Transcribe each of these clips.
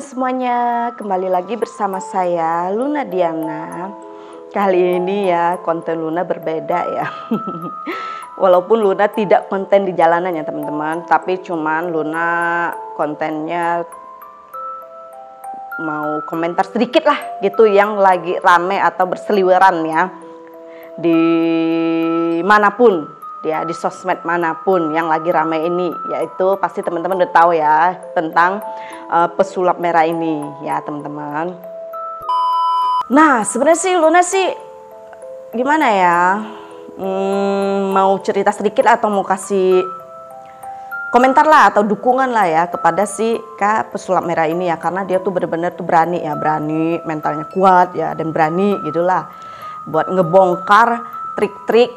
teman-teman semuanya, kembali lagi bersama saya Luna Diana. Kali ini ya konten Luna berbeda ya. Walaupun Luna tidak konten di jalanan ya teman-teman, tapi cuman Luna kontennya mau komentar sedikit lah gitu yang lagi rame atau berseliweran ya di manapun ya, di sosmed manapun yang lagi rame ini, yaitu pasti teman-teman udah tahu ya tentang pesulap merah ini ya teman-teman. Nah sebenarnya sih Luna sih gimana ya, mau cerita sedikit atau mau kasih komentar lah atau dukungan lah ya kepada si Kak pesulap merah ini ya, karena dia tuh bener-bener tuh berani ya, berani, mentalnya kuat ya, dan berani gitulah buat ngebongkar trik-trik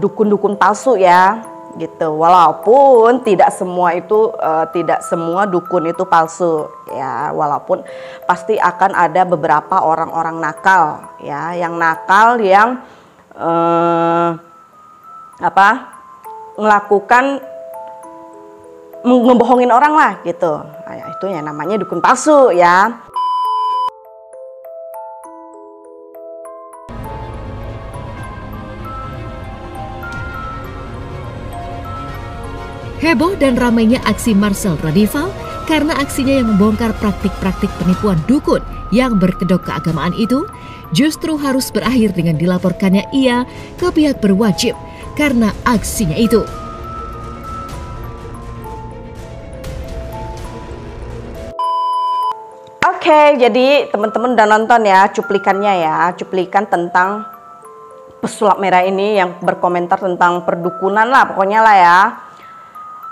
dukun-dukun palsu ya gitu. Walaupun tidak semua itu tidak semua dukun itu palsu ya, walaupun pasti akan ada beberapa orang-orang nakal ya, yang nakal yang melakukan ngebohongin orang lah gitu. Nah, itu ya namanya dukun palsu ya. Heboh dan ramainya aksi Marcel Radival karena aksinya yang membongkar praktik-praktik penipuan dukun yang berkedok keagamaan itu justru harus berakhir dengan dilaporkannya ia ke pihak berwajib karena aksinya itu. Oke, jadi teman-teman udah nonton ya cuplikannya ya, cuplikan tentang pesulap merah ini yang berkomentar tentang perdukunan lah pokoknya lah ya.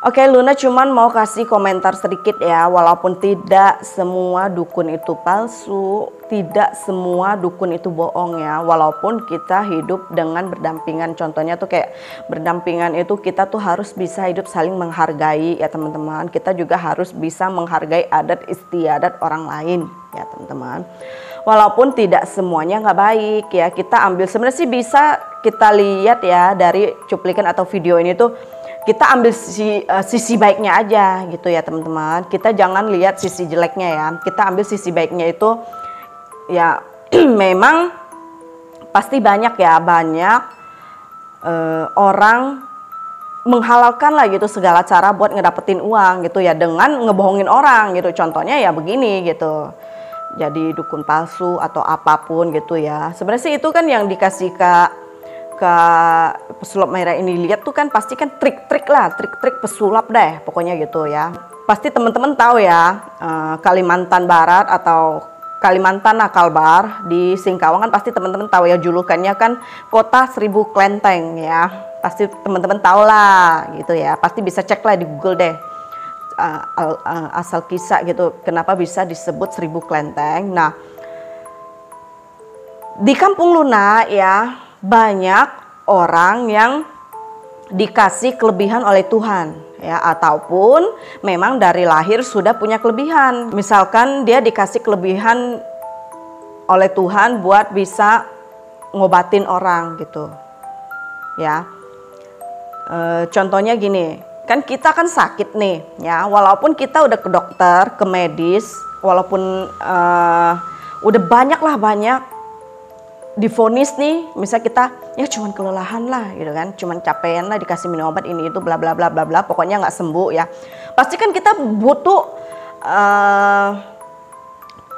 Oke, Luna cuman mau kasih komentar sedikit ya, walaupun tidak semua dukun itu palsu, tidak semua dukun itu bohong ya, walaupun kita hidup dengan berdampingan. Contohnya tuh kayak berdampingan itu kita tuh harus bisa hidup saling menghargai ya teman-teman. Kita juga harus bisa menghargai adat istiadat orang lain ya teman-teman. Walaupun tidak semuanya nggak baik ya, kita ambil sebenarnya sih bisa kita lihat ya dari cuplikan atau video ini tuh, kita ambil sisi baiknya aja gitu ya teman-teman. Kita jangan lihat sisi jeleknya ya. Kita ambil sisi baiknya itu ya memang pasti banyak ya, banyak orang menghalalkan lah gitu segala cara buat ngedapetin uang gitu ya, dengan ngebohongin orang gitu. Contohnya ya begini gitu, jadi dukun palsu atau apapun gitu ya. Sebenarnya sih itu kan yang dikasih ke pesulap merah ini lihat tuh kan pasti kan trik-trik lah, trik-trik pesulap deh pokoknya gitu ya. Pasti teman-teman tahu ya, Kalimantan Barat atau Kalimantan Nakalbar di Singkawang kan pasti teman-teman tahu ya, julukannya kan kota 1000 kelenteng ya. Pasti teman-teman tahu lah gitu ya, pasti bisa cek lah di Google deh asal kisah gitu kenapa bisa disebut 1000 kelenteng. Nah di kampung Luna ya banyak orang yang dikasih kelebihan oleh Tuhan ya, ataupun memang dari lahir sudah punya kelebihan. Misalkan dia dikasih kelebihan oleh Tuhan buat bisa ngobatin orang gitu ya. Contohnya gini, kan kita kan sakit nih ya, walaupun kita udah ke dokter, ke medis, walaupun udah banyak divonis nih, misal kita ya cuman kelelahan lah gitu kan, cuman capean lah, dikasih minum obat ini itu bla bla bla bla bla, pokoknya nggak sembuh ya. Pasti kan kita butuh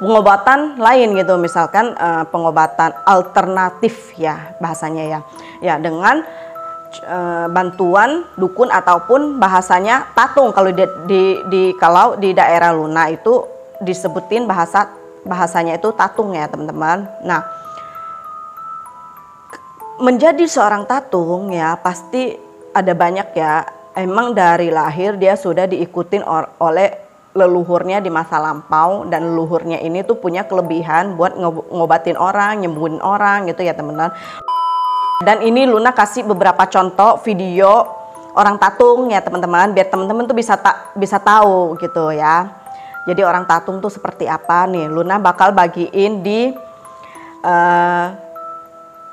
pengobatan lain gitu, misalkan pengobatan alternatif ya bahasanya ya. Ya dengan bantuan dukun ataupun bahasanya tatung. Kalau kalau di daerah Luna itu disebutin bahasanya itu tatung ya teman-teman. Nah menjadi seorang tatung ya pasti ada banyak ya, emang dari lahir dia sudah diikutin oleh leluhurnya di masa lampau, dan leluhurnya ini tuh punya kelebihan buat ngobatin orang, nyembuhin orang gitu ya teman-teman. Dan ini Luna kasih beberapa contoh video orang tatung ya teman-teman, biar teman-teman tuh bisa tahu gitu ya. Jadi orang tatung tuh seperti apa nih, Luna bakal bagiin di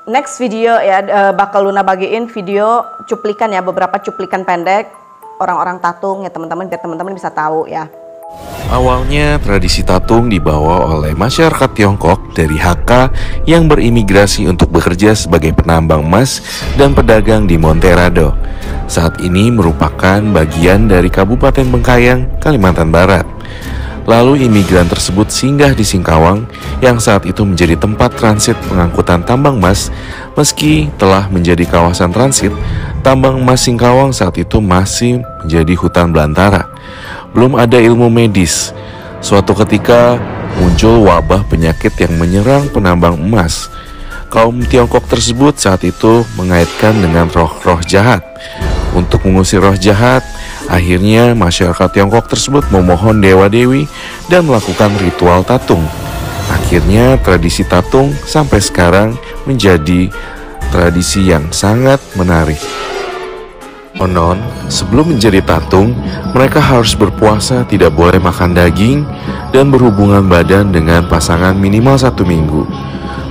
next video ya, bakal Luna bagiin video cuplikan ya, beberapa cuplikan pendek orang-orang tatung ya teman-teman, biar teman-teman bisa tahu ya. Awalnya tradisi tatung dibawa oleh masyarakat Tiongkok dari Hakka yang berimigrasi untuk bekerja sebagai penambang emas dan pedagang di Monterrado. Saat ini merupakan bagian dari Kabupaten Bengkayang, Kalimantan Barat. Lalu imigran tersebut singgah di Singkawang yang saat itu menjadi tempat transit pengangkutan tambang emas. Meski telah menjadi kawasan transit, tambang emas Singkawang saat itu masih menjadi hutan belantara. Belum ada ilmu medis. Suatu ketika muncul wabah penyakit yang menyerang penambang emas. Kaum Tiongkok tersebut saat itu mengaitkan dengan roh-roh jahat. Untuk mengusir roh jahat, akhirnya masyarakat Tiongkok tersebut memohon dewa-dewi dan melakukan ritual tatung. Akhirnya tradisi tatung sampai sekarang menjadi tradisi yang sangat menarik. Konon, sebelum menjadi tatung, mereka harus berpuasa, tidak boleh makan daging, dan berhubungan badan dengan pasangan minimal 1 minggu.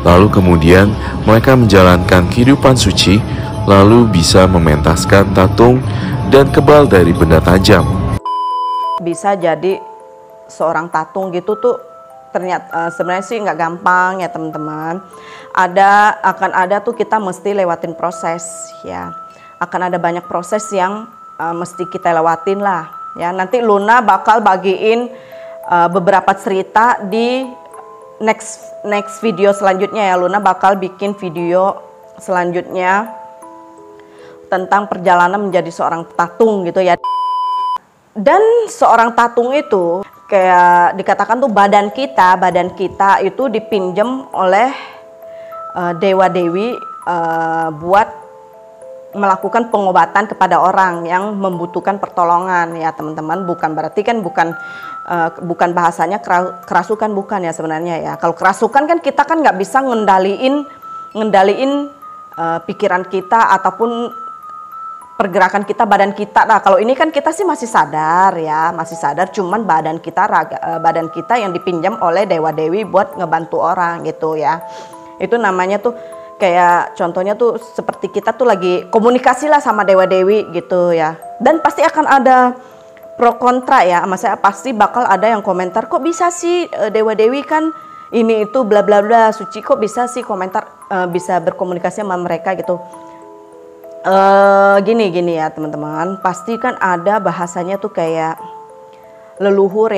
Lalu kemudian mereka menjalankan kehidupan suci, lalu bisa mementaskan tatung dan kebal dari benda tajam. Bisa jadi seorang tatung gitu tuh ternyata sebenarnya sih nggak gampang ya teman-teman. Akan ada tuh kita mesti lewatin proses ya. Akan ada banyak proses yang mesti kita lewatin lah ya. Nanti Luna bakal bagiin beberapa cerita di next video selanjutnya ya. Luna bakal bikin video selanjutnya tentang perjalanan menjadi seorang tatung gitu ya. Dan seorang tatung itu kayak dikatakan tuh badan kita itu dipinjam oleh dewa-dewi buat melakukan pengobatan kepada orang yang membutuhkan pertolongan ya teman-teman. Bukan berarti kan bukan bahasanya kerasukan, bukan ya sebenarnya ya. Kalau kerasukan kan kita kan nggak bisa ngendaliin pikiran kita ataupun pergerakan kita, badan kita. Nah kalau ini kan kita sih masih sadar ya, masih sadar, cuman badan kita yang dipinjam oleh dewa-dewi buat ngebantu orang gitu ya. Itu namanya tuh kayak contohnya tuh seperti kita tuh lagi komunikasi lah sama dewa-dewi gitu ya. Dan pasti akan ada pro kontra ya, maksudnya pasti bakal ada yang komentar, kok bisa sih dewa-dewi kan ini itu bla bla bla suci, kok bisa sih komentar bisa berkomunikasi sama mereka gitu. Gini ya teman-teman, pasti kan ada bahasanya tuh kayak leluhur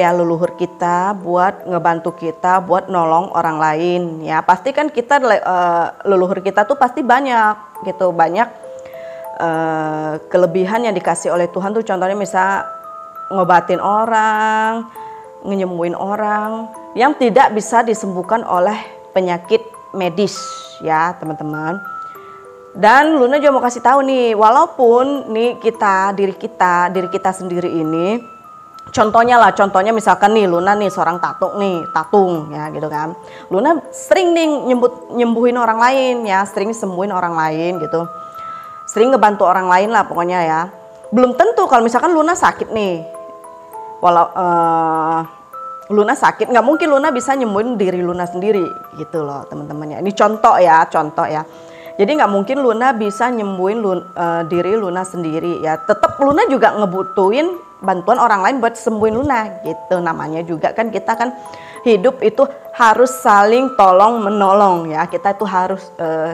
kita buat ngebantu kita buat nolong orang lain ya. Pasti kan kita leluhur kita tuh pasti banyak gitu, banyak kelebihan yang dikasih oleh Tuhan tuh, contohnya misal ngobatin orang, nyembuhin orang yang tidak bisa disembuhkan oleh penyakit medis ya teman-teman. Dan Luna juga mau kasih tahu nih, walaupun nih diri kita sendiri ini, contohnya misalkan nih Luna nih seorang tatung ya gitu kan. Luna sering nih nyembuhin orang lain ya, sering sembuhin orang lain gitu. Sering ngebantu orang lain lah pokoknya ya. Belum tentu kalau misalkan Luna sakit nih. Luna sakit, nggak mungkin Luna bisa nyembuhin diri Luna sendiri gitu loh teman-temannya. Ini contoh ya. Jadi nggak mungkin Luna bisa nyembuhin diri Luna sendiri ya. Tetap Luna juga ngebutuhin bantuan orang lain buat sembuhin Luna gitu. Namanya juga kan kita kan hidup itu harus saling tolong menolong ya. Kita itu harus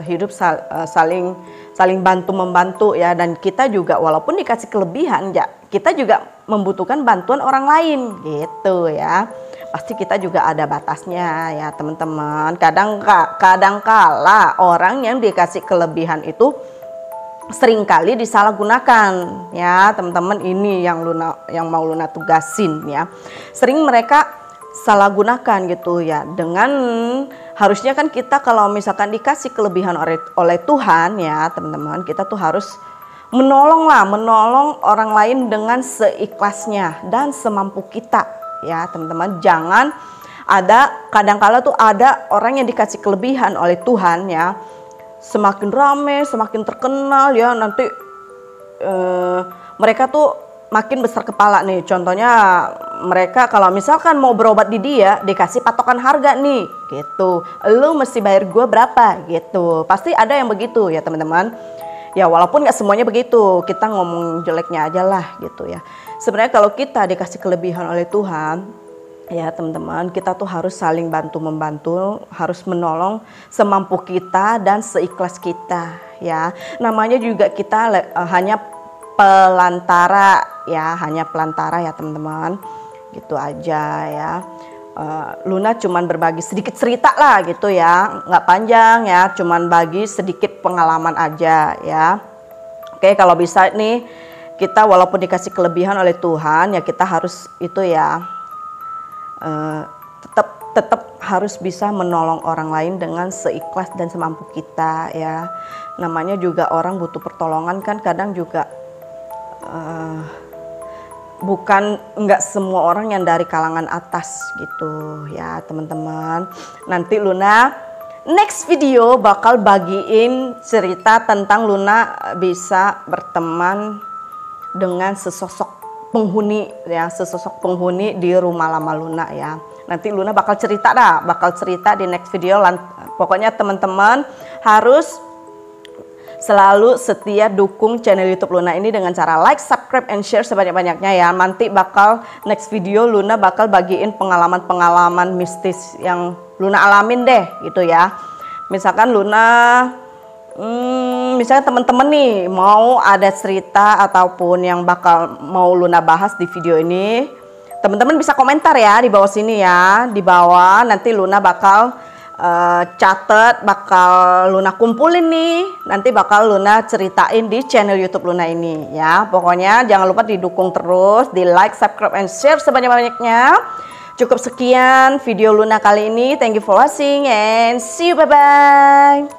hidup saling bantu membantu ya. Dan kita juga walaupun dikasih kelebihan ya, kita juga membutuhkan bantuan orang lain gitu ya. Pasti kita juga ada batasnya ya teman-teman. Kadang-kala orang yang dikasih kelebihan itu seringkali disalahgunakan ya teman-teman. Ini yang mau Luna tugasin ya. Sering mereka salah gunakan gitu ya. Dengan harusnya kan kita kalau misalkan dikasih kelebihan oleh Tuhan ya teman-teman, kita tuh harus menolong orang lain dengan seikhlasnya dan semampu kita. Ya teman-teman, jangan kadang-kala tuh ada orang yang dikasih kelebihan oleh Tuhan ya, semakin rame, semakin terkenal ya, nanti mereka tuh makin besar kepala nih. Contohnya mereka kalau misalkan mau berobat di dia, dikasih patokan harga nih gitu, lu mesti bayar gue berapa gitu. Pasti ada yang begitu ya teman-teman. Ya walaupun gak semuanya begitu, kita ngomong jeleknya aja lah gitu ya. Sebenarnya kalau kita dikasih kelebihan oleh Tuhan, Ya teman-teman, kita tuh harus saling bantu-membantu, harus menolong semampu kita dan seikhlas kita ya. Namanya juga kita hanya pelantara ya, hanya pelantara ya teman-teman. Gitu aja ya. Luna cuman berbagi sedikit cerita lah gitu ya, nggak panjang ya, cuman bagi sedikit pengalaman aja ya. Oke, kalau bisa nih kita walaupun dikasih kelebihan oleh Tuhan ya, kita harus itu ya, tetap harus bisa menolong orang lain dengan seikhlas dan semampu kita ya. Namanya juga orang butuh pertolongan kan, kadang juga nggak semua orang yang dari kalangan atas gitu ya teman-teman. Nanti Luna next video bakal bagiin cerita tentang Luna bisa berteman dengan sesosok penghuni ya, sesosok penghuni di rumah lama Luna ya. Nanti Luna bakal cerita di next video. Pokoknya teman-teman harus selalu setia dukung channel YouTube Luna ini dengan cara like, subscribe, and share sebanyak-banyaknya ya. Nanti bakal next video Luna bakal bagiin pengalaman-pengalaman mistis yang Luna alamin deh gitu ya. Misalkan Luna misalnya teman-teman nih mau ada cerita ataupun yang bakal mau Luna bahas di video ini, teman-teman bisa komentar ya di bawah sini ya, di bawah nanti Luna bakal catet, bakal Luna kumpulin nih, nanti bakal Luna ceritain di channel YouTube Luna ini ya. Pokoknya jangan lupa didukung terus, di like, subscribe, and share sebanyak-banyaknya. Cukup sekian video Luna kali ini. Thank you for watching and see you, bye-bye.